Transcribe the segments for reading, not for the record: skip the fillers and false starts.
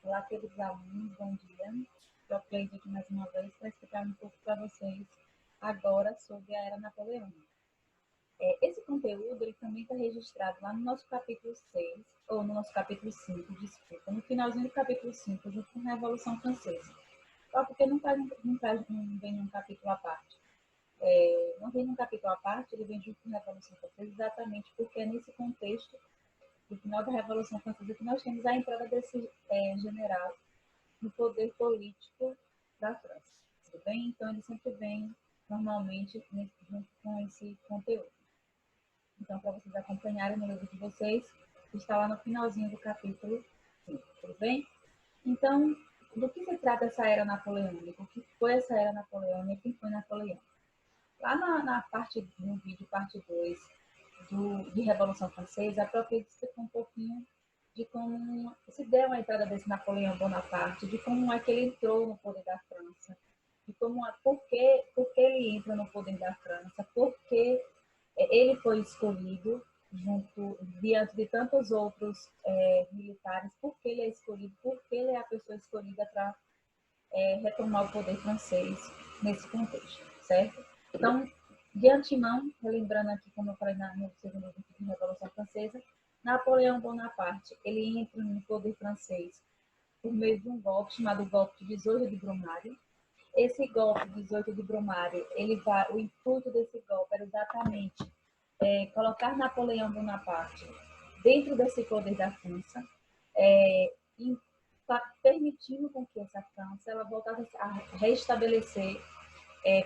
Olá, queridos alunos, bom dia. Estou Cleide aqui mais uma vez para explicar um pouco para vocês agora sobre a Era Napoleônica. Esse conteúdo ele também está registrado lá no nosso capítulo 6, ou no nosso capítulo 5, desculpa, no finalzinho do capítulo 5, junto com a Revolução Francesa. Só porque não vem num capítulo à parte. Não vem num capítulo à parte, ele vem junto com a Revolução Francesa, exatamente porque é nesse contexto do final da Revolução Francesa que nós temos a entrada desse general no poder político da França. Tudo bem? Então, ele sempre vem, normalmente, junto com esse conteúdo. Então, para vocês acompanharem no livro de vocês, está lá no finalzinho do capítulo 5, tudo bem? Então, do que se trata essa era napoleônica? O que foi essa era napoleônica? Quem foi Napoleão? Lá na parte, no vídeo, parte 2 de Revolução Francesa, a própria explicou um pouquinho de como se deu a entrada desse Napoleão Bonaparte, de como é que ele entrou no poder da França, de como, por que ele entra no poder da França, por que ele foi escolhido junto, diante de tantos outros militares, por que ele é escolhido, por que ele é a pessoa escolhida para retomar o poder francês nesse contexto, certo? Então, de antemão, relembrando aqui, como eu falei no segundo vídeo de Revolução Francesa, Napoleão Bonaparte, ele entra no poder francês por meio de um golpe chamado golpe de 18 de Brumário. Esse golpe de 18 de Brumário, o intuito desse golpe era exatamente colocar Napoleão Bonaparte dentro desse poder da França, permitindo com que essa França ela voltasse a restabelecer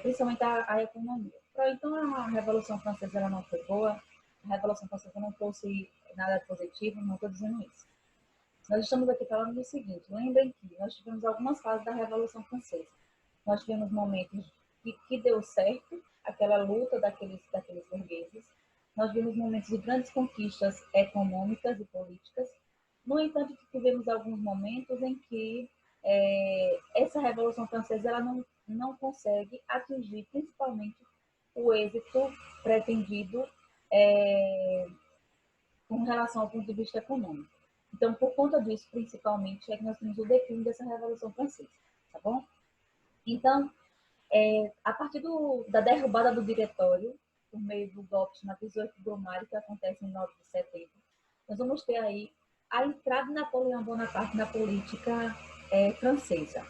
principalmente a economia. Então, a Revolução Francesa ela não foi boa, a Revolução Francesa não trouxe nada positivo, não estou dizendo isso. Nós estamos aqui falando do seguinte, lembrem que nós tivemos algumas fases da Revolução Francesa. Nós tivemos momentos que deu certo, aquela luta daqueles burgueses. Nós vimos momentos de grandes conquistas econômicas e políticas. No entanto, tivemos alguns momentos em que essa Revolução Francesa ela não consegue atingir principalmente o êxito pretendido com relação ao ponto de vista econômico. Então, por conta disso, principalmente, é que nós temos o declínio dessa Revolução Francesa, tá bom? Então, a partir da derrubada do diretório, por meio do golpe chamado 18 de Brumário, que acontece em 9 de setembro, nós vamos ter aí a entrada de Napoleão Bonaparte na política francesa.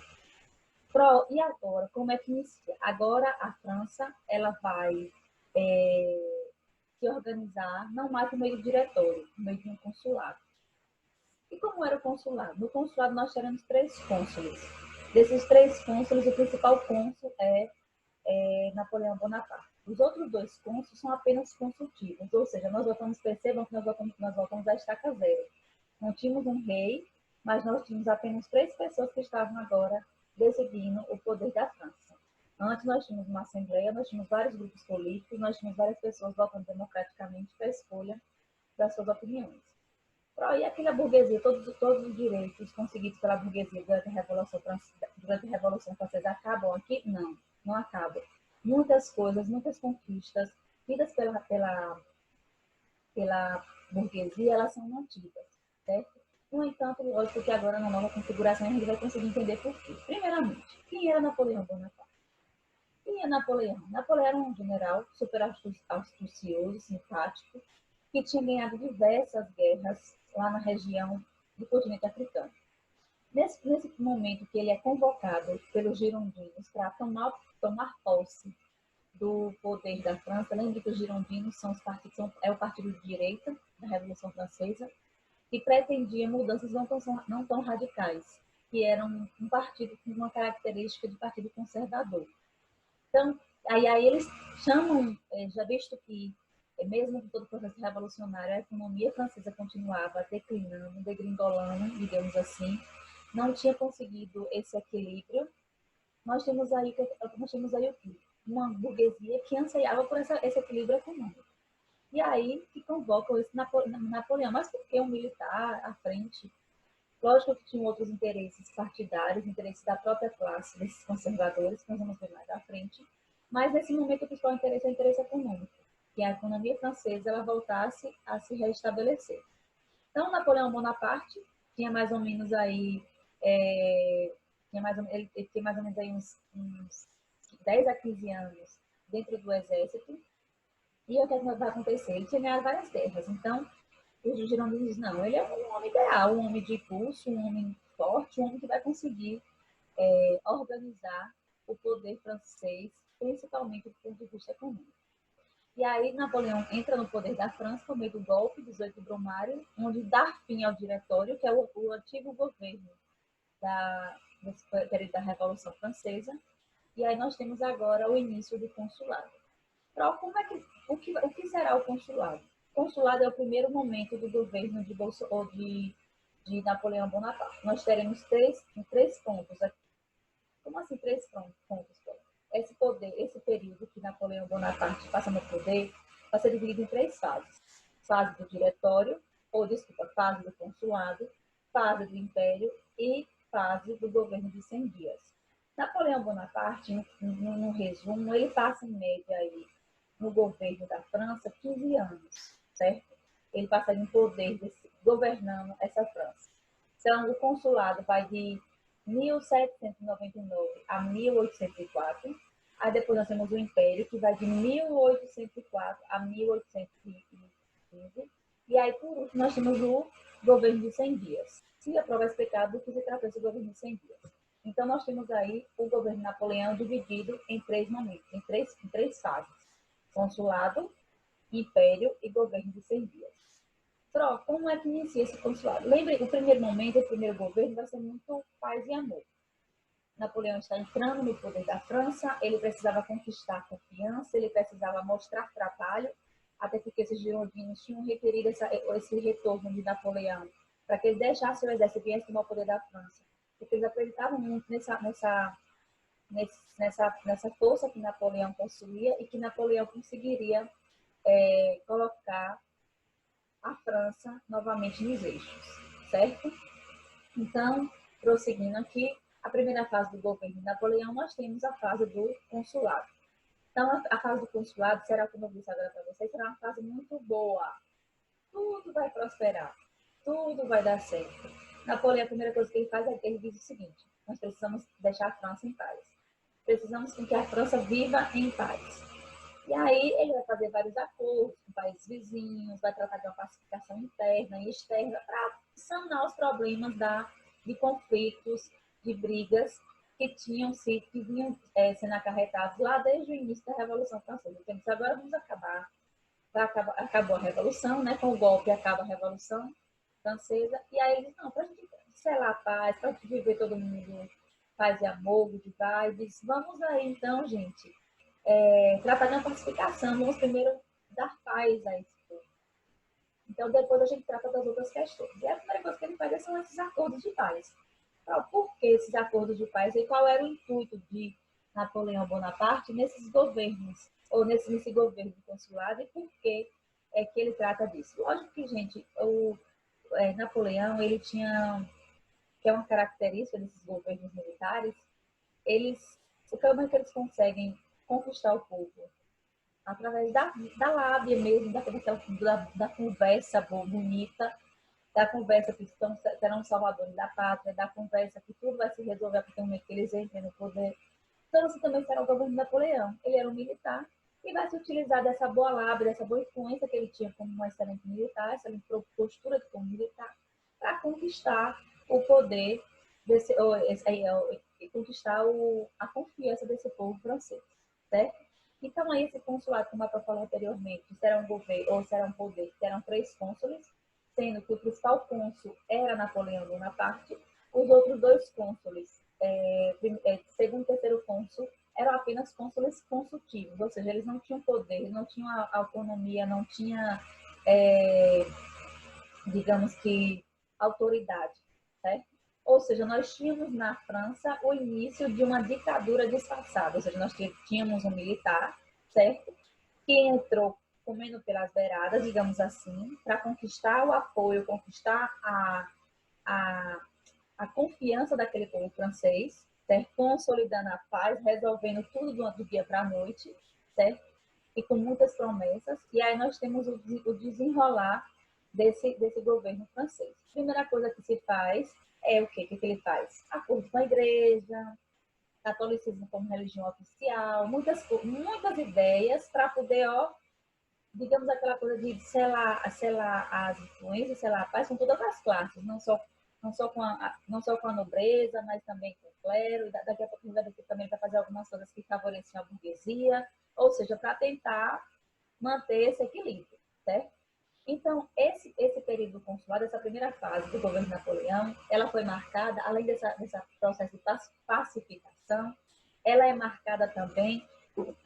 E agora, como é que inicia? Agora a França ela vai se organizar, não mais por meio do diretório, por meio de um consulado. E como era o consulado? No consulado nós teremos 3 cônsules. Desses 3 cônsules, o principal cônsul é Napoleão Bonaparte. Os outros 2 cônsules são apenas consultivos, ou seja, percebam que nós voltamos à estaca zero. Não tínhamos um rei, mas nós tínhamos apenas 3 pessoas que estavam agora decidindo o poder da França. Antes nós tínhamos uma assembleia, nós tínhamos vários grupos políticos, nós tínhamos várias pessoas votando democraticamente para a escolha das suas opiniões. E aquela burguesia, todos os direitos conseguidos pela burguesia durante a Revolução Francesa acabam aqui? Não, não acabam. Muitas coisas, muitas conquistas tidas pela burguesia, elas são mantidas, certo? No entanto, lógico que agora na nova configuração a gente vai conseguir entender por quê. Primeiramente, quem era Napoleão Bonaparte? Quem é Napoleão? Napoleão era um general super astucioso, simpático, que tinha ganhado diversas guerras lá na região do continente africano. Nesse momento que ele é convocado pelos girondinos para tomar posse do poder da França, lembre que os girondinos são é o partido de direita da Revolução Francesa, que pretendia mudanças não tão radicais, que eram um partido com uma característica de partido conservador. Então, aí eles chamam, já visto que, mesmo com todo o processo revolucionário, a economia francesa continuava declinando, degringolando, digamos assim, não tinha conseguido esse equilíbrio. Nós temos aí o quê? Uma burguesia que anseiava por esse equilíbrio econômico. E aí que convocam esse Napoleão. Mas por que um militar à frente? Lógico que tinham outros interesses partidários, interesses da própria classe, desses conservadores, que nós vamos ver mais à frente. Mas nesse momento o principal interesse é o interesse econômico, que a economia francesa ela voltasse a se restabelecer. Então, Napoleão Bonaparte tinha mais ou menos aí Ele tinha mais ou menos aí uns 10 a 15 anos dentro do exército. E o que vai acontecer? Ele tinha ganhado várias guerras. Então, os girondinos dizem, não, ele é um homem ideal, um homem de impulso, um homem forte, um homem que vai conseguir organizar o poder francês, principalmente do ponto de vista econômico. E aí Napoleão entra no poder da França por meio do golpe 18 de Brumário, onde dá fim ao diretório, que é o antigo governo desse período da Revolução Francesa. E aí nós temos agora o início do consulado. Como é que, o que será o consulado? O consulado é o primeiro momento do governo de Napoleão Bonaparte. Nós teremos três pontos aqui. Como assim três pontos? Esse período que Napoleão Bonaparte passa no poder, vai ser dividido em três fases. Fase do diretório, fase do consulado, fase do império e fase do governo de 100 dias. Napoleão Bonaparte, no resumo, ele passa em média aí no governo da França 15 anos, certo? Ele passa em poder governando essa França. Então, o consulado vai de 1799 a 1804. Aí depois nós temos o Império, que vai de 1804 a 1815. E aí, por último, nós temos o governo de 100 dias. Se a prova vai explicar do que se trata esse governo de 100 dias. Então, nós temos aí o governo de Napoleão dividido em três momentos, em três fases. Consulado, Império e governo de 100 dias. Pro, como é que inicia esse consulado? Lembre, o primeiro momento, o primeiro governo vai ser muito paz e amor. Napoleão está entrando no poder da França, ele precisava conquistar confiança, ele precisava mostrar trabalho, até porque esses girondinos tinham requerido esse retorno de Napoleão, para que ele deixasse o exército e viesse tomar o poder da França. Porque eles acreditavam muito nessa força que Napoleão possuía e que Napoleão conseguiria colocar a França novamente nos eixos, certo? Então, prosseguindo aqui, a primeira fase do governo de Napoleão, nós temos a fase do consulado. Então, a fase do consulado será, como eu disse agora para vocês, será uma fase muito boa. Tudo vai prosperar, tudo vai dar certo. Napoleão, a primeira coisa que ele faz é que ele diz o seguinte: nós precisamos deixar a França em paz. Precisamos que a França viva em paz. E aí ele vai fazer vários acordos com países vizinhos, vai tratar de uma pacificação interna e externa para sanar os problemas de conflitos, de brigas que vinham sendo acarretados lá desde o início da Revolução Francesa. Então, agora vamos acabou a Revolução, né? Com o golpe acaba a Revolução Francesa. E aí eles, não, para a gente selar a paz, para a gente viver todo mundo paz e amor, de vibes, vamos aí então, gente, tratar de uma pacificação, vamos primeiro dar paz a esse povo. Então, depois a gente trata das outras questões. E a primeira coisa que ele faz são esses acordos de paz. Então, por que esses acordos de paz? E qual era o intuito de Napoleão Bonaparte nesses governos, ou nesse governo consulado, e por que é que ele trata disso? Lógico que, gente, Napoleão, ele tinha, que é uma característica desses governos militares, como é que eles conseguem conquistar o povo? Através da lábia mesmo, da conversa bonita, da conversa que serão salvadores da pátria, da conversa que tudo vai se resolver a partir do momento que eles entrem no poder. Então, assim também será o governo de Napoleão. Ele era um militar e vai se utilizar dessa boa lábia, dessa boa influência que ele tinha como um excelente militar, excelente postura como militar, para conquistar o poder e conquistar a confiança desse povo francês, certo? Então, aí esse consulado, como eu falei anteriormente, será um governo, ou será um poder, terão três cônsules, sendo que o principal cônsul era Napoleão Bonaparte, os outros dois cônsules, segundo e terceiro cônsul, eram apenas cônsules consultivos, ou seja, eles não tinham poder, não tinham autonomia, não tinham, digamos que, autoridade, certo? Ou seja, nós tínhamos na França o início de uma ditadura disfarçada, ou seja, nós tínhamos um militar, certo? Que entrou comendo pelas beiradas, digamos assim, para conquistar o apoio, conquistar a confiança daquele povo francês, certo? Consolidando a paz, resolvendo tudo do dia para a noite, certo? E com muitas promessas. E aí nós temos o desenrolar desse governo francês. A primeira coisa que se faz é o quê? O que ele faz? Acordo com a igreja, catolicismo como religião oficial, muitas ideias para poder, ó, digamos, aquela coisa de selar as influências, selar a paz com todas as classes, não só com a nobreza, mas também com o clero, e daqui a pouco ele vai também para fazer algumas coisas que favorecem a burguesia, ou seja, para tentar manter esse equilíbrio, certo? Então, esse período consular, essa primeira fase do governo Napoleão, ela foi marcada, além desse processo de pacificação, ela é marcada também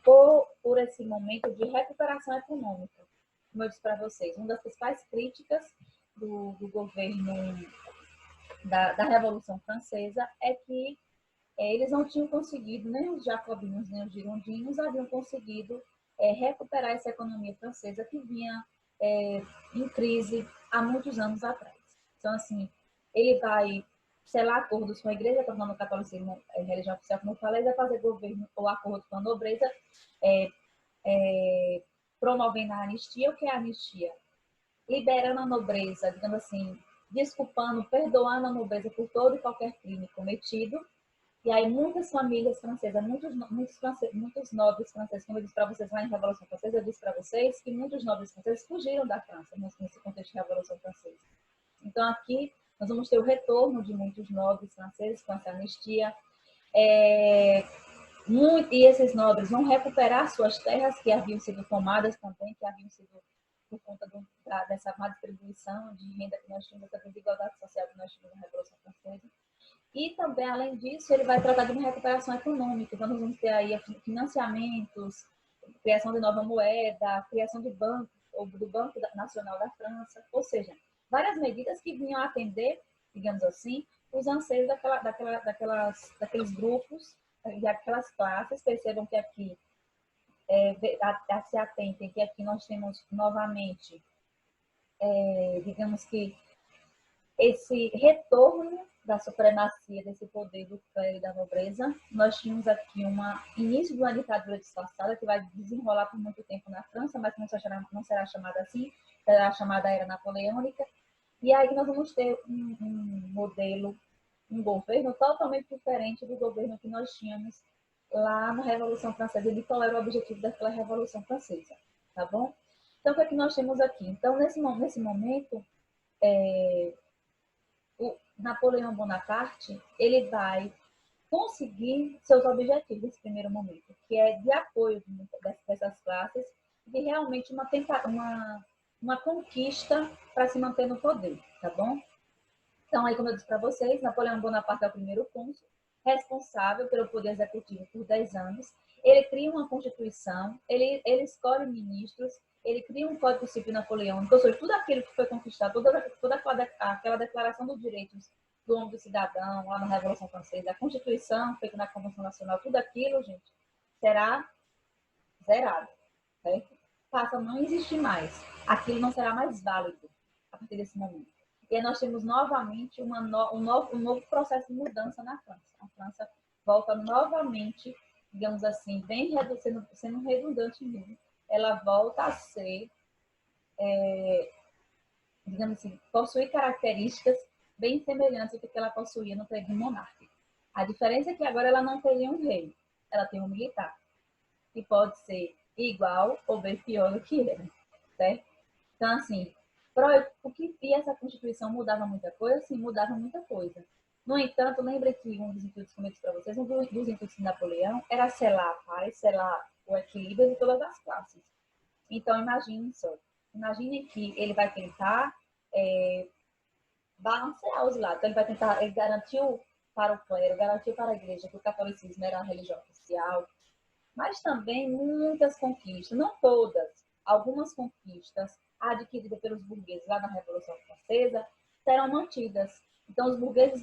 por esse momento de recuperação econômica. Como eu disse para vocês, uma das principais críticas do governo da Revolução Francesa é que eles não tinham conseguido, nem os jacobinos, nem os girondinos haviam conseguido recuperar essa economia francesa que vinha em crise há muitos anos atrás. Então, assim, ele vai selar acordos com a igreja, tornando o catolicismo religião oficial, como eu falei, vai fazer governo ou acordo com a nobreza, promovendo a anistia. O que é a anistia? Liberando a nobreza, digamos assim, desculpando, perdoando a nobreza por todo e qualquer crime cometido. E aí muitas famílias francesas, muitos nobres franceses, como eu disse para vocês lá em Revolução Francesa, eu disse para vocês que muitos nobres franceses fugiram da França nesse contexto de Revolução Francesa. Então aqui nós vamos ter o retorno de muitos nobres franceses com essa anistia. E esses nobres vão recuperar suas terras que haviam sido tomadas também, que haviam sido por conta dessa má distribuição de renda que nós tínhamos, dessa desigualdade social que nós tínhamos na Revolução Francesa. E também, além disso, ele vai tratar de uma recuperação econômica. Então, nós vamos ter aí financiamentos, criação de nova moeda, criação de bancos, ou do Banco Nacional da França, ou seja, várias medidas que vinham atender, digamos assim, os anseios daqueles grupos e aquelas classes. Percebam que aqui, se atentem, que aqui nós temos novamente, digamos que, esse retorno da supremacia desse poder do clero e da nobreza. Nós tínhamos aqui início de uma ditadura disfarçada que vai desenrolar por muito tempo na França, mas não será chamada assim, será chamada Era Napoleônica. E aí nós vamos ter um modelo, um governo totalmente diferente do governo que nós tínhamos lá na Revolução Francesa, e qual era o objetivo daquela Revolução Francesa, tá bom? Então, o que é que nós temos aqui? Então, nesse momento, o Napoleão Bonaparte, ele vai conseguir seus objetivos nesse primeiro momento, que é de apoio dessas classes, de realmente uma conquista para se manter no poder, tá bom? Então, aí, como eu disse para vocês, Napoleão Bonaparte é o primeiro cônsul, responsável pelo poder executivo por 10 anos. Ele cria uma constituição, ele escolhe ministros, ele cria um código civil napoleônico, ou seja, tudo aquilo que foi conquistado, toda aquela declaração dos direitos do homem e do cidadão, lá na Revolução Francesa, a Constituição feita na Convenção Nacional, tudo aquilo, gente, será zerado, certo? Passa a não existir mais. Aquilo não será mais válido a partir desse momento. E aí nós temos novamente um novo processo de mudança na França. A França volta novamente, digamos assim, sendo redundante mesmo, ela volta a ser, digamos assim, possuir características bem semelhantes ao que ela possuía no período monárquico. A diferença é que agora ela não teria um rei, ela tem um militar, que pode ser igual ou bem pior do que era, certo? Então, assim, e essa Constituição mudava muita coisa? Sim, mudava muita coisa. No entanto, lembre que um dos intuitos, como eu disse para vocês, um dos intuitos de Napoleão era selar a paz, selar o equilíbrio de todas as classes. Então, imaginem que ele vai tentar balancear os lados. Então, ele garantiu para o clero, garantiu para a igreja que o catolicismo era a religião oficial, mas também muitas conquistas, não todas, algumas conquistas adquiridas pelos burgueses lá na Revolução Francesa serão mantidas. Então, os burgueses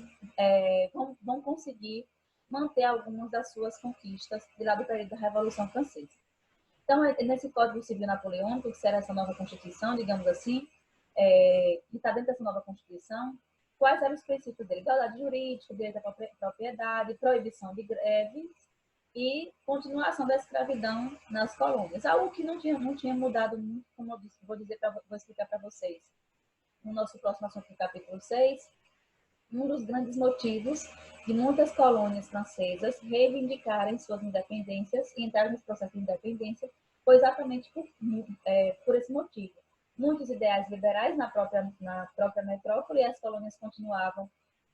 vão conseguir manter algumas das suas conquistas de lá do período da Revolução Francesa. Então, nesse Código Civil Napoleônico, que será essa nova Constituição, digamos assim, que está dentro dessa nova Constituição, quais eram os princípios dele? Igualdade jurídica, direito à propriedade, proibição de greves e continuação da escravidão nas colônias. Algo que não tinha mudado muito, como eu disse, vou explicar para vocês no nosso próximo assunto, capítulo 6, um dos grandes motivos de muitas colônias francesas reivindicarem suas independências e entrarem nesse processo de independência foi exatamente por esse motivo. Muitos ideais liberais na própria metrópole, e as colônias continuavam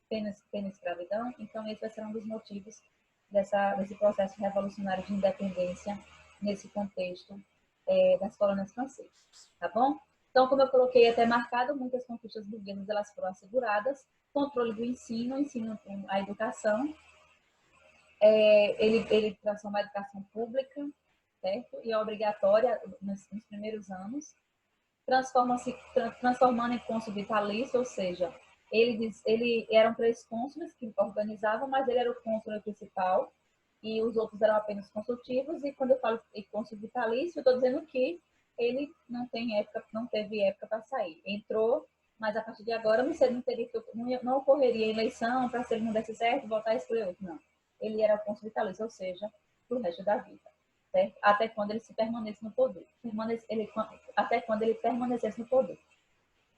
tendo escravidão, então esse vai ser um dos motivos desse processo revolucionário de independência nesse contexto das colônias francesas, tá bom? Então, como eu coloquei até marcado, muitas conquistas burguesas elas foram asseguradas, controle do ensino, a educação, ele transforma a educação pública, certo? E é obrigatória nos primeiros anos, transformando em cônsul vitalício, ou seja, ele eram 3 cônsules que organizavam, mas ele era o cônsul principal e os outros eram apenas consultivos. E quando eu falo em cônsul vitalício, eu estou dizendo que ele não teve época para sair. Entrou, mas a partir de agora não ocorreria eleição para, se ele não desse certo, voltar a escolher outro. Não. Ele era cônsul vitalício, ou seja, para o resto da vida. Certo? Até quando ele se permanece no poder. Até quando ele permanecesse no poder.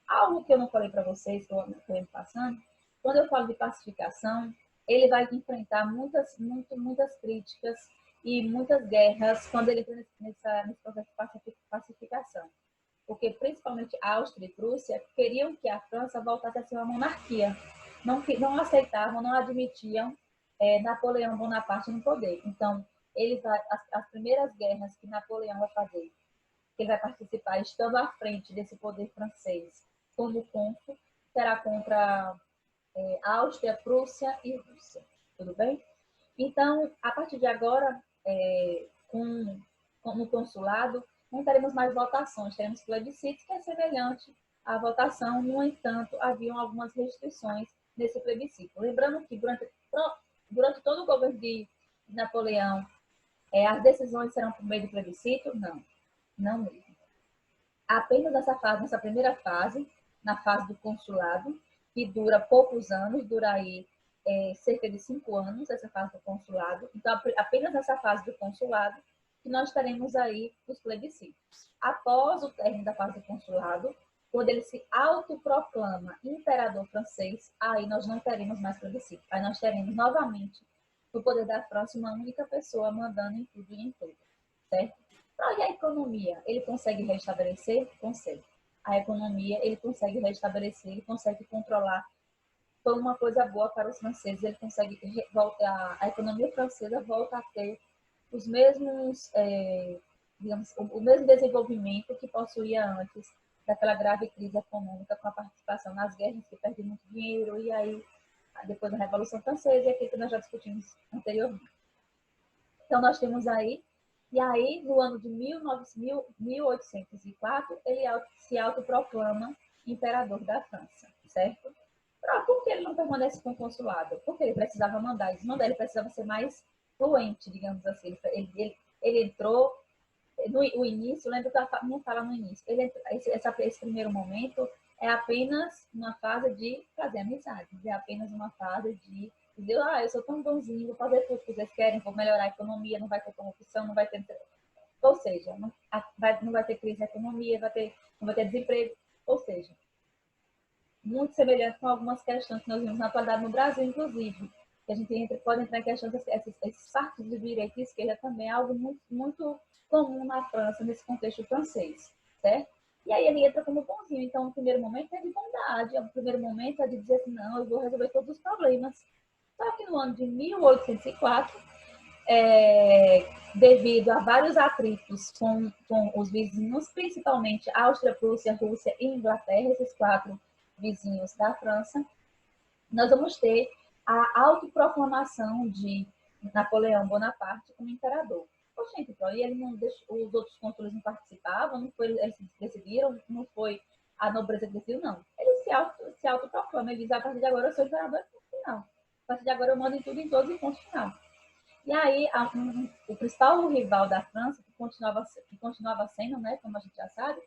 Algo que eu não falei para vocês, que eu estou passando, quando eu falo de pacificação, ele vai enfrentar muitas críticas e muitas guerras quando ele entra nesse processo de pacificação. Porque, principalmente Áustria e Prússia, queriam que a França voltasse a ser uma monarquia. Não aceitavam, não admitiam Napoleão Bonaparte no poder. Então, as primeiras guerras que Napoleão vai fazer, que ele vai participar estando à frente desse poder francês como cônsul, será contra Áustria, Prússia e Rússia. Tudo bem? Então, a partir de agora, no consulado, não teremos mais votações, teremos plebiscitos, que é semelhante à votação. No entanto, haviam algumas restrições nesse plebiscito. Lembrando que durante todo o governo de Napoleão, as decisões serão por meio de plebiscito? Não mesmo. Apenas nessa primeira fase, na fase do consulado, que dura poucos anos, dura aí cerca de 5 anos, essa fase do consulado. Então, apenas nessa fase do consulado, que nós teremos aí os plebiscitos. Após o término da fase do consulado, quando ele se autoproclama imperador francês, aí nós não teremos mais plebiscito. Aí nós teremos novamente, no poder da França, uma única pessoa mandando em tudo e em tudo, certo? E a economia, ele consegue restabelecer? Consegue. A economia, ele consegue restabelecer, ele consegue controlar. Foi uma coisa boa para os franceses, ele consegue a economia francesa volta a ter os mesmos, digamos, o mesmo desenvolvimento que possuía antes daquela grave crise econômica, com a participação nas guerras, que perde muito dinheiro, e aí depois da Revolução Francesa, e aquilo que nós já discutimos anteriormente. Então, nós temos aí, e aí, no ano de 1804, ele se autoproclama imperador da França, certo? Por que ele não permanece com o consulado? Porque ele precisava mandar, ele precisava ser mais fluente, digamos assim. Ele entrou, no início, lembra que a minha fala no início, esse primeiro momento é apenas uma fase de fazer amizades, é apenas uma fase de dizer, eu sou tão bonzinho, vou fazer tudo que vocês querem, vou melhorar a economia, não vai ter corrupção, não vai ter... Ou seja, não vai ter crise na economia, não vai ter desemprego. Ou seja, muito semelhante com algumas questões que nós vimos na atualidade no Brasil, inclusive. Que a gente pode entrar em questões, esses partidos de direita e esquerda também é algo muito, muito comum na França, nesse contexto francês, certo? E aí ele entra como bonzinho. Então, no primeiro momento é de bondade, o primeiro momento é de dizer assim, não, eu vou resolver todos os problemas. Só que no ano de 1804, devido a vários atritos com os vizinhos, principalmente Áustria, Prússia, Rússia e Inglaterra, esses 4 vizinhos da França, nós vamos ter a autoproclamação de Napoleão Bonaparte como imperador. Gente, então, e ele não deixou, os outros cônsules não participavam, não foi, eles decidiram, não foi a nobreza que decidiu, não. Ele se autoproclama, ele diz, a partir de agora eu sou imperador, não. A partir de agora eu mando em tudo, em todos, e ponto final. E aí, o principal rival da França, que continuava sendo, né, como a gente já sabe,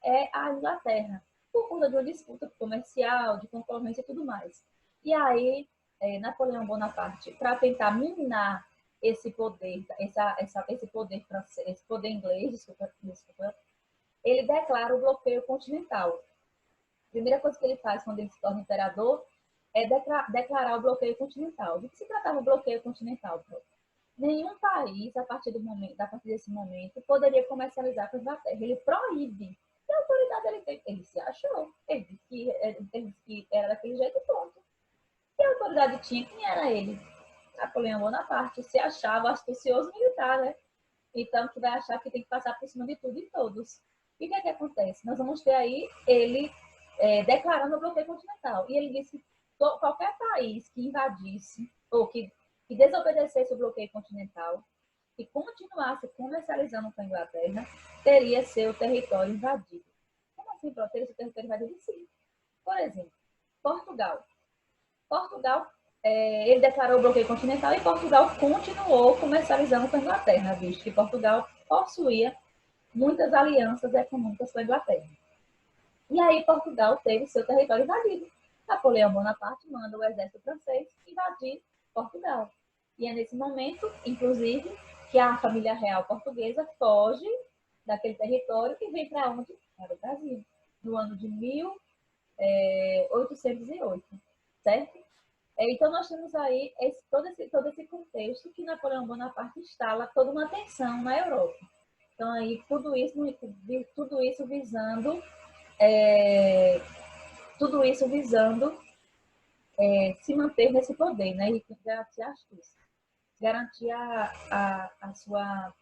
é a Inglaterra, por conta de uma disputa comercial, de concorrência e tudo mais. E aí, Napoleão Bonaparte, para tentar minar esse poder, esse poder francês, esse poder inglês, desculpa, ele declara o bloqueio continental. A primeira coisa que ele faz quando ele se torna imperador é declarar o bloqueio continental. Do que se tratava o bloqueio continental? Nenhum país, a partir desse momento, poderia comercializar com a Inglaterra. Ele proíbe. Que autoridade ele tem? Ele se achou. Ele disse que era daquele jeito, pronto. Que autoridade tinha? Quem era ele? Napoleão Bonaparte. Se achava astucioso militar, né? Então, que vai achar que tem que passar por cima de tudo e todos. E o que é que acontece? Nós vamos ter aí ele declarando o bloqueio continental. E ele disse que qualquer país que invadisse ou que desobedecesse o bloqueio continental e continuasse comercializando com a Inglaterra, teria seu território invadido. Como assim, teria seu território invadido? Sim. Por exemplo, Portugal. Portugal, ele declarou o bloqueio continental e Portugal continuou comercializando com a Inglaterra, visto que Portugal possuía muitas alianças econômicas com a Inglaterra. E aí Portugal teve seu território invadido. Napoleão Bonaparte manda o exército francês invadir Portugal. E é nesse momento, inclusive, que a família real portuguesa foge daquele território e vem para onde? Para o Brasil, no ano de 1808, certo? Então, nós temos aí todo esse contexto que Napoleão Bonaparte instala toda uma tensão na Europa. Então, aí, tudo isso visando se manter nesse poder, né? E garantir a astúcia, garantir a sua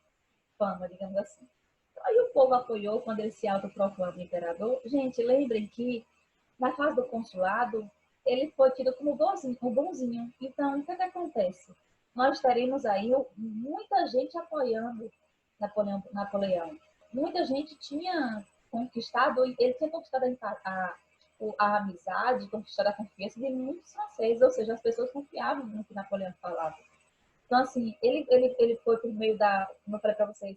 fama, digamos assim. Então, aí o povo apoiou quando ele se autoproclama imperador. Gente, lembrem que na fase do consulado, ele foi tido como bonzinho. Então, o que acontece? Nós teremos aí muita gente apoiando Napoleão. Muita gente tinha conquistado, ele tinha conquistado a amizade, conquistado a confiança de muitos franceses, ou seja, as pessoas confiavam no que Napoleão falava. Então, assim, ele foi por meio como eu falei para vocês,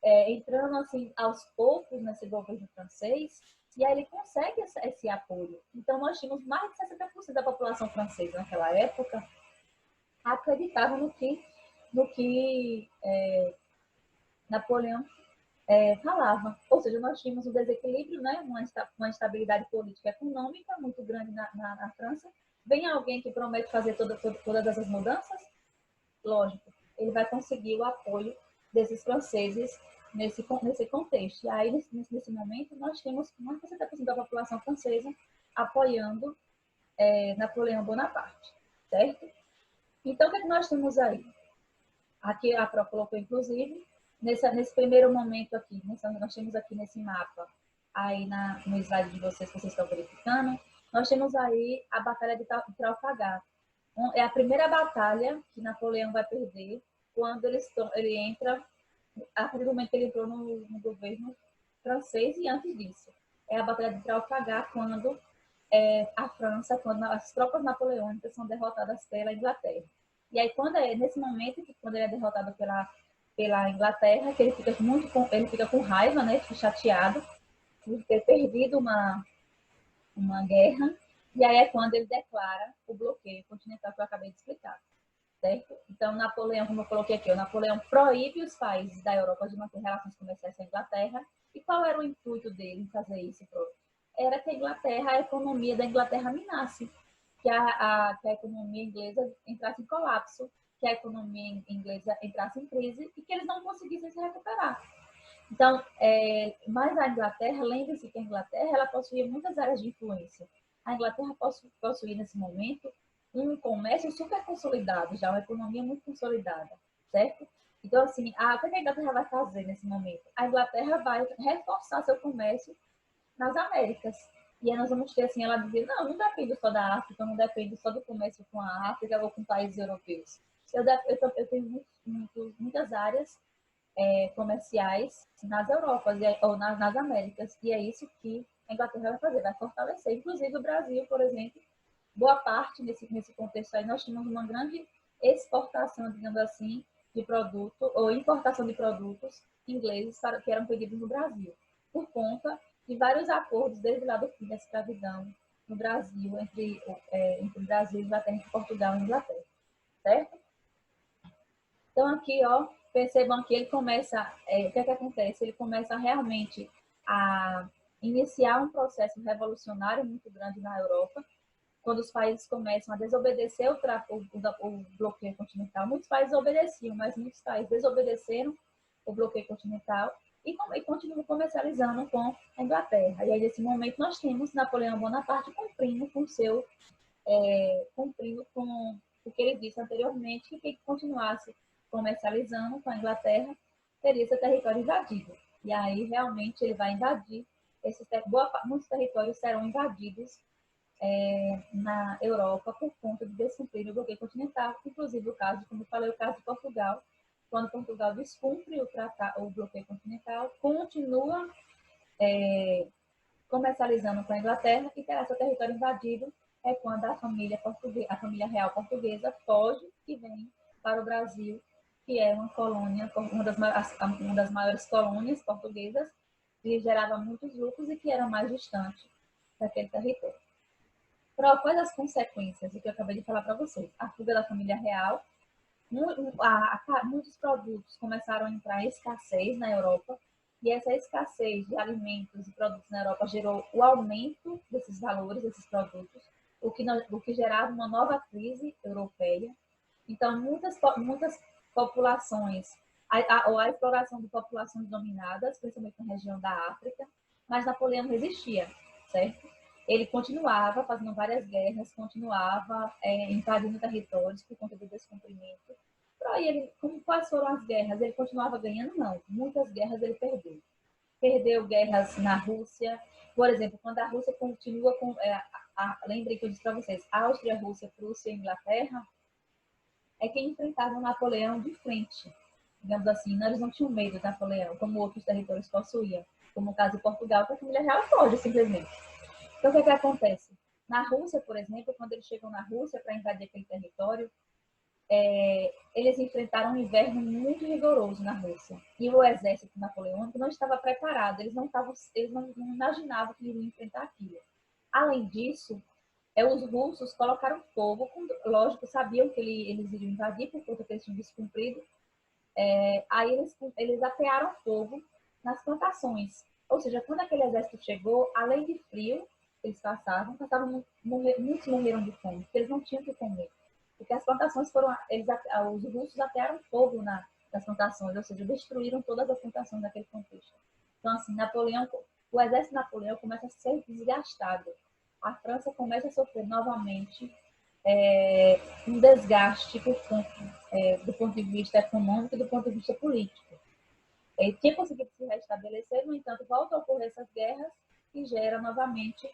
entrando assim aos poucos nesse governo francês, e aí ele consegue esse apoio. Então, nós tínhamos mais de 60% da população francesa naquela época acreditava no que Napoleão falava. Ou seja, nós tínhamos um desequilíbrio, né? uma instabilidade política e econômica muito grande na França. Vem alguém que promete fazer todas essas mudanças? Lógico, ele vai conseguir o apoio desses franceses nesse contexto. E aí, nesse momento, nós temos mais de 60% da população francesa apoiando Napoleão Bonaparte, certo? Então, o que nós temos aí? Aqui a Pro colocou, inclusive, nesse primeiro momento aqui, nós temos aqui nesse mapa, aí no slide de vocês que vocês estão verificando, nós temos aí a Batalha de Trafalgar. É a primeira batalha que Napoleão vai perder quando ele entra, a partir do momento que ele entrou no governo francês e antes disso. É a Batalha de Trafalgar, quando a França, quando as tropas napoleônicas são derrotadas pela Inglaterra. E aí, nesse momento, quando ele é derrotado pela Inglaterra, que ele fica com raiva, né, fica chateado por ter perdido uma guerra, e aí é quando ele declara o bloqueio continental que eu acabei de explicar, certo? Então, Napoleão, como eu coloquei aqui, o Napoleão proíbe os países da Europa de manter relações comerciais com a Inglaterra. E qual era o intuito dele em fazer isso? Era que a economia da Inglaterra minasse, que a economia inglesa entrasse em colapso, que a economia inglesa entrasse em crise e que eles não conseguissem se recuperar. Então, mas a Inglaterra, lembre-se que a Inglaterra ela possuía muitas áreas de influência. A Inglaterra possuía, nesse momento, um comércio super consolidado, já uma economia muito consolidada, certo? Então, assim, o que a Inglaterra vai fazer nesse momento? A Inglaterra vai reforçar seu comércio nas Américas. E aí nós vamos ter, assim, ela dizer, não depende só da África, não depende só do comércio com a África ou com países europeus. Eu tenho muitas áreas comerciais nas Europas ou nas Américas. E é isso que a Inglaterra vai fazer, vai fortalecer. Inclusive o Brasil, por exemplo, boa parte nesse contexto aí, nós tínhamos uma grande exportação, digamos assim, de produto ou importação de produtos ingleses que eram pedidos no Brasil, por conta de vários acordos desde lá do fim da escravidão no Brasil, entre o Brasil, Inglaterra, entre Portugal e Inglaterra, certo? Então, aqui, ó, percebam que ele começa, o que acontece? Ele começa realmente a iniciar um processo revolucionário muito grande na Europa, quando os países começam a desobedecer o bloqueio continental. Muitos países obedeciam, mas muitos países desobedeceram o bloqueio continental e continuam comercializando com a Inglaterra. E aí, nesse momento, nós temos Napoleão Bonaparte cumprindo com o que ele disse anteriormente, que quem continuasse comercializando com a Inglaterra teria seu território invadido. E aí, realmente, ele vai invadir. Muitos territórios serão invadidos na Europa por conta de descumprir o bloqueio continental, inclusive o caso, como eu falei, o caso de Portugal, quando Portugal descumpre o bloqueio continental, continua comercializando com a Inglaterra e terá seu território invadido é quando a família real portuguesa foge e vem para o Brasil, que é uma colônia, uma das maiores colônias portuguesas, que gerava muitos lucros e que era mais distante daquele território. Quais as consequências do que eu acabei de falar para vocês? A fuga da família real, muitos produtos começaram a entrar em escassez na Europa, e essa escassez de alimentos e produtos na Europa gerou o aumento desses valores, desses produtos, o que gerava uma nova crise europeia. Então, muitas populações, a exploração de populações dominadas, principalmente na região da África, mas Napoleão resistia, certo? Ele continuava fazendo várias guerras, continuava invadindo territórios por conta do descumprimento. Quais foram as guerras? Ele continuava ganhando? Não. Muitas guerras ele perdeu. Perdeu guerras na Rússia. Por exemplo, quando a Rússia continua com... lembrem que eu disse para vocês, Áustria, Rússia, Prússia e Inglaterra é quem enfrentava o Napoleão de frente. Digamos assim, eles não tinham medo de Napoleão, como outros territórios possuíam. Como o caso de Portugal, que a família real foge, simplesmente. Então, o que acontece? Na Rússia, por exemplo, quando eles chegam na Rússia para invadir aquele território, eles enfrentaram um inverno muito rigoroso na Rússia. E o exército napoleônico não estava preparado, eles não imaginavam que iriam enfrentar aquilo. Além disso, os russos colocaram fogo, lógico, sabiam que eles iriam invadir, por conta que eles tinham descumprido. Aí eles atearam fogo nas plantações. Ou seja, quando aquele exército chegou, além de frio, eles muitos morreram de fome, porque eles não tinham o que comer. Porque as plantações os russos atearam fogo nas plantações, ou seja, destruíram todas as plantações daquele contexto. Então, assim, o exército de Napoleão começa a ser desgastado. A França começa a sofrer novamente um desgaste do ponto de vista econômico e do ponto de vista político. Ele tinha conseguido se restabelecer, no entanto, volta a ocorrer essas guerras e gera novamente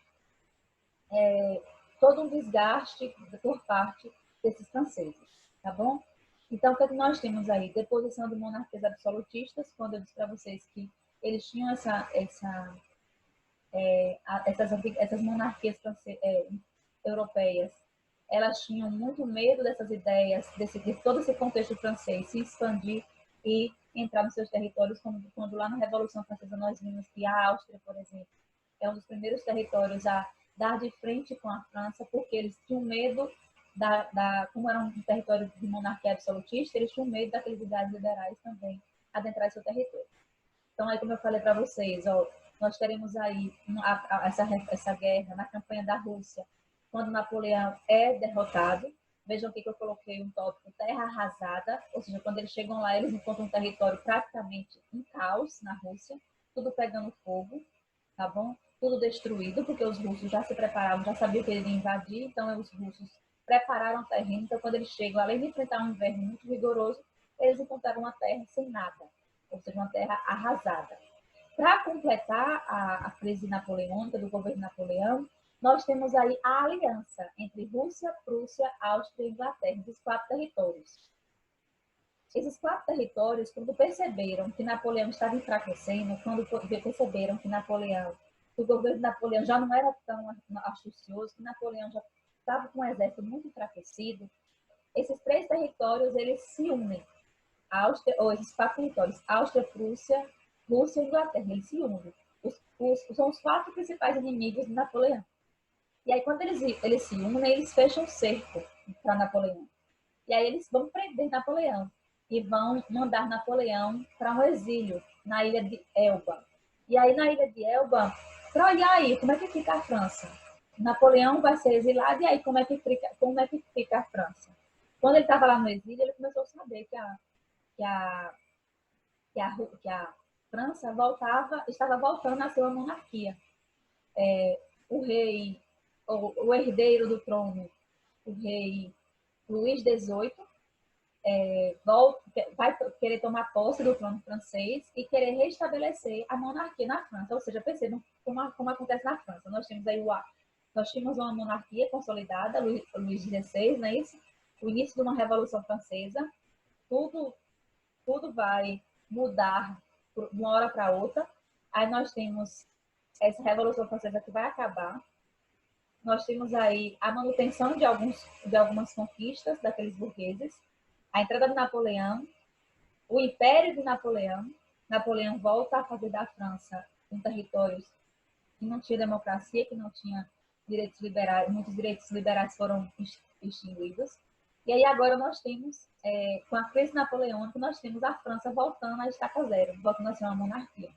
todo um desgaste por parte desses franceses, tá bom? Então, o que nós temos aí? Deposição de monarquias absolutistas, quando eu disse para vocês que eles tinham essas monarquias europeias, elas tinham muito medo dessas ideias, de todo esse contexto francês se expandir e entrar nos seus territórios, quando lá na Revolução Francesa nós vimos que a Áustria, por exemplo, é um dos primeiros territórios a dar de frente com a França, porque eles tinham medo como era um território de monarquia absolutista, eles tinham medo daqueles ideais liberais também adentrar seu território. Então, aí, como eu falei para vocês, nós teremos aí essa guerra na campanha da Rússia, quando Napoleão é derrotado. Vejam aqui que eu coloquei um tópico terra arrasada, ou seja, quando eles chegam lá, eles encontram um território praticamente em caos na Rússia, tudo pegando fogo, tá bom? Tudo destruído, porque os russos já se preparavam, já sabiam que eles iam invadir, então os russos prepararam o terreno. Então, quando eles chegam, além de enfrentar um inverno muito rigoroso, eles encontraram uma terra sem nada, ou seja, uma terra arrasada. Para completar a crise napoleônica, do governo Napoleão, nós temos aí a aliança entre Rússia, Prússia, Áustria e Inglaterra, esses 4 territórios. Esses 4 territórios, quando perceberam que Napoleão estava enfraquecendo, quando perceberam que o governo de Napoleão já não era tão astucioso, que Napoleão já estava com um exército muito enfraquecido, esses 3 territórios, eles se unem. Esses 4 territórios, Áustria, Prússia, Rússia e Inglaterra, eles se unem. São os 4 principais inimigos de Napoleão. E aí, quando eles se unem, eles fecham cerco para Napoleão. E aí, eles vão prender Napoleão e vão mandar Napoleão para um exílio na ilha de Elba. E aí, na ilha de Elba, e aí, como é que fica a França? Napoleão vai ser exilado, e aí como é que fica a França? Quando ele estava lá no exílio, ele começou a saber que a, que a França estava voltando a ser uma monarquia. O rei, o herdeiro do trono, o rei Luís XVIII, vai querer tomar posse do trono francês e querer restabelecer a monarquia na França. Ou seja, percebam como acontece na França. Nós tínhamos uma monarquia consolidada, Luís XVI, não é isso? O início de uma Revolução Francesa, tudo, tudo vai mudar de uma hora para outra. Aí nós temos essa Revolução Francesa que vai acabar. Nós temos aí a manutenção de algumas conquistas daqueles burgueses, a entrada de Napoleão, o Império de Napoleão. Napoleão volta a fazer da França um território que não tinha democracia, que não tinha direitos liberais, muitos direitos liberais foram extinguidos. E aí agora nós temos, com a crise napoleônica, nós temos a França voltando a estaca zero, voltando a ser uma monarquia,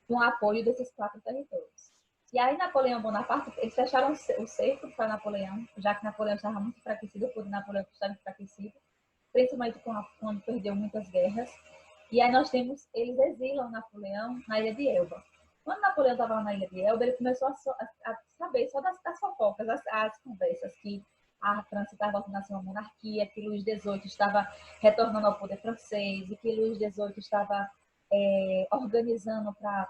com o apoio desses 4 territórios. E aí Napoleão Bonaparte, eles fecharam o cerco para Napoleão, já que Napoleão estava muito enfraquecido, o poder de Napoleão estava enfraquecido, principalmente quando perdeu muitas guerras. E aí eles exilam Napoleão na ilha de Elba. Quando Napoleão estava na ilha de Elba, ele começou a saber só das fofocas, as conversas, que a França estava voltando a ser uma monarquia, que Luís XVIII estava retornando ao poder francês, e que Luís XVIII estava organizando para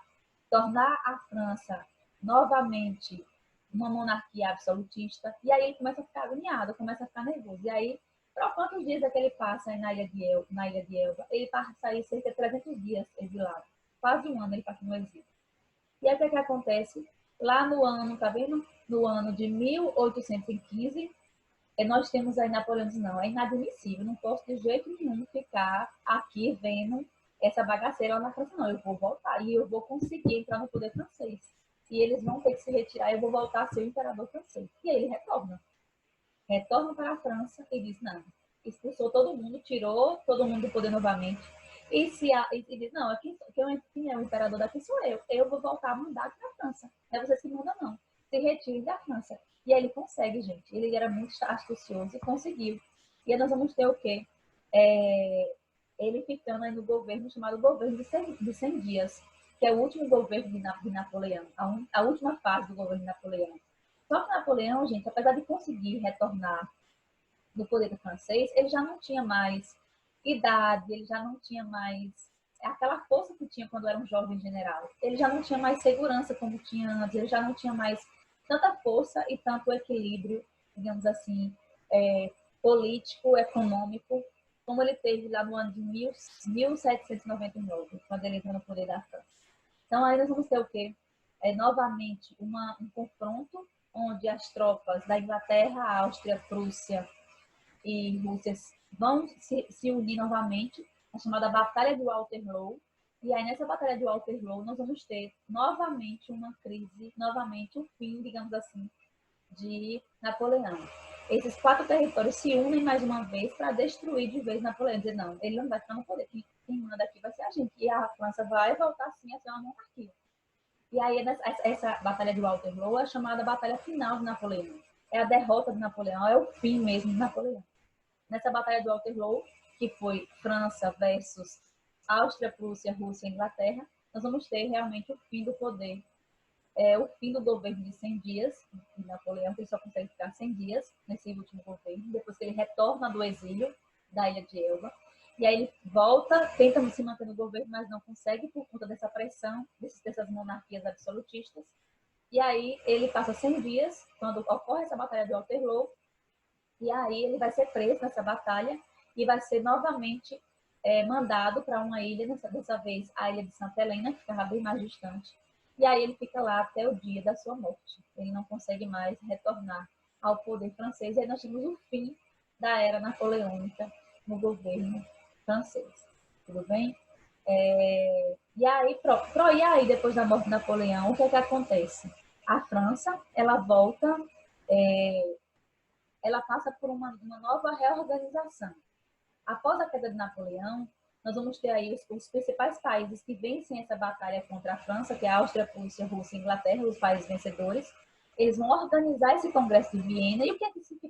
tornar a França novamente uma monarquia absolutista. E aí ele começa a ficar agoniado, começa a ficar nervoso. E aí, para quantos dias é que ele passa aí na ilha de Elba? Ele passa aí cerca de 300 dias exilado. Quase um ano ele passa no exílio. E aí o que acontece? Lá no ano, tá vendo? No ano de 1815, nós temos aí Napoleão diz, não, é inadmissível, não posso de jeito nenhum ficar aqui vendo essa bagaceira lá na França, não. Eu vou voltar e eu vou conseguir entrar no poder francês. E eles vão ter que se retirar e eu vou voltar a ser o imperador francês. E aí ele retorna para a França e diz, não, expulsou todo mundo, tirou todo mundo do poder novamente. E diz, não, quem é o imperador daqui sou eu vou voltar a mandar aqui na França. Não é vocês que mandam, não. Se retirem da França. E aí ele consegue, gente. Ele era muito astucioso e conseguiu. E aí nós vamos ter o quê? Ele ficando aí no governo chamado governo de 100 dias, que é o último governo de Napoleão, a última fase do governo de Napoleão. Só que Napoleão, gente, apesar de conseguir retornar no poder francês, ele já não tinha mais idade, ele já não tinha mais aquela força que tinha quando era um jovem general. Ele já não tinha mais segurança como tinha antes, ele já não tinha mais tanta força e tanto equilíbrio, digamos assim, político, econômico, como ele teve lá no ano de 1799, quando ele entrou no poder da França. Então, aí nós vamos ter o quê? Novamente, um confronto onde as tropas da Inglaterra, Áustria, Prússia e Rússia vão se unir novamente, a chamada Batalha de Waterloo. E aí, nessa Batalha de Waterloo, nós vamos ter novamente uma crise, novamente um fim, digamos assim, de Napoleão. Esses 4 territórios se unem mais uma vez para destruir de vez Napoleão. Dizer, não, ele não vai ficar no poder. Quem manda aqui vai ser a gente. E a França vai voltar, sim, a ser uma monarquia. E aí, essa Batalha de Waterloo é chamada Batalha Final de Napoleão. É a derrota de Napoleão, é o fim mesmo de Napoleão. Nessa Batalha de Waterloo, que foi França versus Áustria, Prússia, Rússia e Inglaterra, nós vamos ter realmente o fim do poder, o fim do governo de 100 dias de Napoleão, que ele só consegue ficar 100 dias nesse último governo, depois que ele retorna do exílio da ilha de Elba. E aí ele volta, tenta se manter no governo, mas não consegue por conta dessa pressão, dessas monarquias absolutistas. E aí ele passa 100 dias, quando ocorre essa batalha de Waterloo, e aí ele vai ser preso nessa batalha e vai ser novamente mandado para uma ilha, dessa vez a ilha de Santa Helena, que ficava bem mais distante. E aí ele fica lá até o dia da sua morte. Ele não consegue mais retornar ao poder francês. E aí nós temos o fim da era napoleônica no governo francês. Tudo bem? E aí, depois da morte de Napoleão, o que é que acontece? A França, ela volta, ela passa por uma nova reorganização. Após a queda de Napoleão, nós vamos ter aí os principais países que vencem essa batalha contra a França, que é a Áustria, Prússia, Rússia e Inglaterra, os países vencedores. Eles vão organizar esse Congresso de Viena. E o que é que fica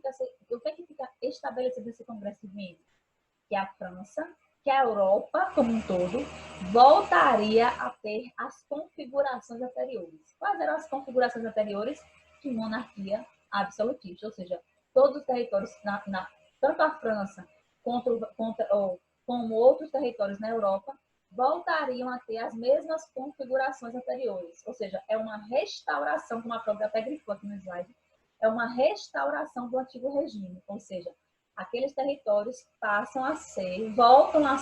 estabelecido nesse Congresso de Viena? Que a França, que a Europa como um todo, voltaria a ter as configurações anteriores. Quais eram as configurações anteriores? De monarquia absolutista, ou seja, todos os territórios, tanto a França como outros territórios na Europa, voltariam a ter as mesmas configurações anteriores. Ou seja, é uma restauração, como a própria até grifou aqui no slide, é uma restauração do antigo regime. Ou seja, aqueles territórios voltam a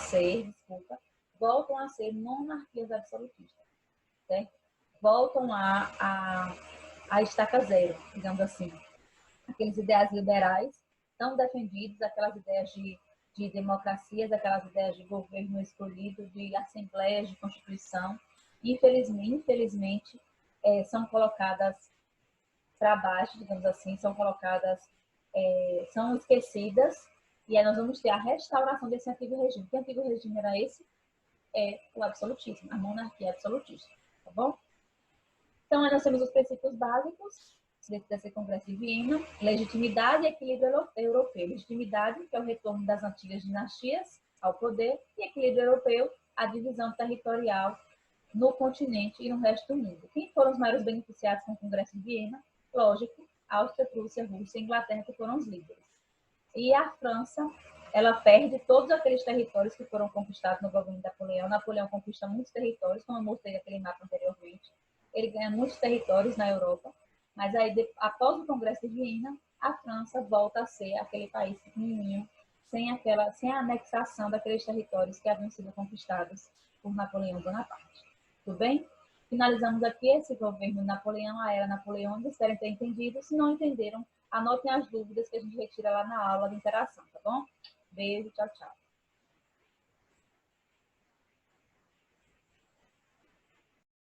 ser monarquias absolutistas, certo? Voltam a estaca zero, digamos assim. Aqueles ideais liberais tão defendidos, aquelas ideias de democracias, aquelas ideias de governo escolhido, de assembleias, de constituição, infelizmente são colocadas para baixo, digamos assim, são esquecidas, e aí nós vamos ter a restauração desse antigo regime. Que antigo regime era esse? É o absolutismo, a monarquia absolutista, tá bom? Então, aí nós temos os princípios básicos desse Congresso de Viena: legitimidade e equilíbrio europeu. Legitimidade, que é o retorno das antigas dinastias ao poder, e equilíbrio europeu, a divisão territorial no continente e no resto do mundo. Quem foram os maiores beneficiados com o Congresso de Viena? Lógico, Áustria, Prússia, Rússia e Inglaterra, que foram os líderes. E a França, ela perde todos aqueles territórios que foram conquistados no governo de Napoleão. Napoleão conquista muitos territórios, como eu mostrei aquele mapa anteriormente. Ele ganha muitos territórios na Europa, mas aí, após o Congresso de Viena, a França volta a ser aquele país pequenininho, sem a anexação daqueles territórios que haviam sido conquistados por Napoleão Bonaparte. Tudo bem? Finalizamos aqui esse governo Napoleão, a era napoleônica. Esperem ter entendido. Se não entenderam, anotem as dúvidas que a gente retira lá na aula de interação, tá bom? Beijo, tchau, tchau.